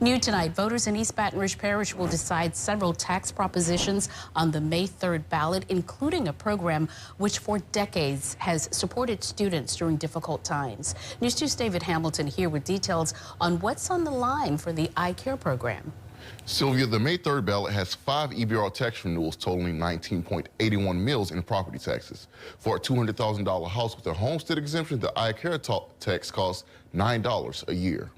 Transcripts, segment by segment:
New tonight, voters in East Baton Rouge Parish will decide several tax propositions on the May 3rd ballot, including a program which for decades has supported students during difficult times. News 2's David Hamilton here with details on what's on the line for the I-Care program. Sylvia, the May 3rd ballot has 5 EBR tax renewals totaling $19.81 million in property taxes. For a $200,000 house with a homestead exemption, the I-Care tax costs $9 a year.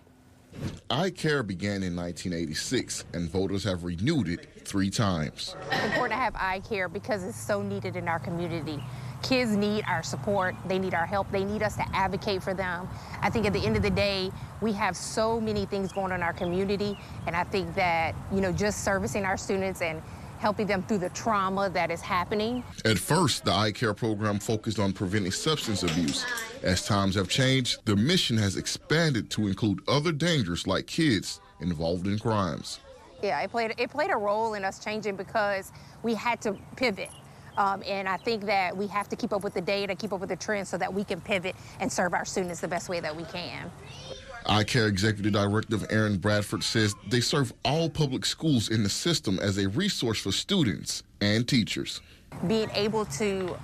I-Care began in 1986, and voters have renewed it 3 times. It's important to have I-Care because it's so needed in our community. Kids need our support, they need our help, they need us to advocate for them. I think at the end of the day, we have so many things going on in our community, and I think that, just servicing our students and helping them through the trauma that is happening. At first, the I-Care program focused on preventing substance abuse. As times have changed, the mission has expanded to include other dangers like kids involved in crimes. Yeah, it played a role in us changing because we had to pivot. And I think that we have to keep up with the data, keep up with the trends so that we can pivot and serve our students the best way that we can. I-Care Executive Director Aaron Bradford says they serve all public schools in the system as a resource for students and teachers. Being able to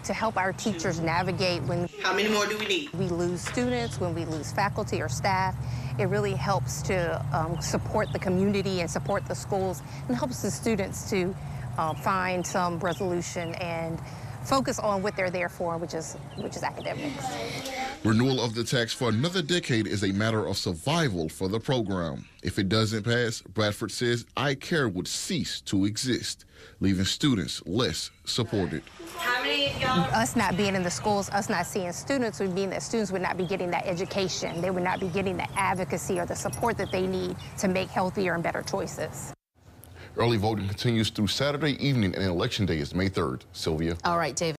help our teachers navigate when how many more do we need? We lose students, when we lose faculty or staff, it really helps to support the community and support the schools and helps the students to find some resolution and focus on what they're there for, which is academics. Renewal of the tax for another decade is a matter of survival for the program. If it doesn't pass, Bradford says I-Care would cease to exist, leaving students less supported. How many of y'all? Us not being in the schools, us not seeing students would mean that students would not be getting that education. They would not be getting the advocacy or the support that they need to make healthier and better choices. Early voting continues through Saturday evening, and Election Day is May 3rd. Sylvia. All right, David.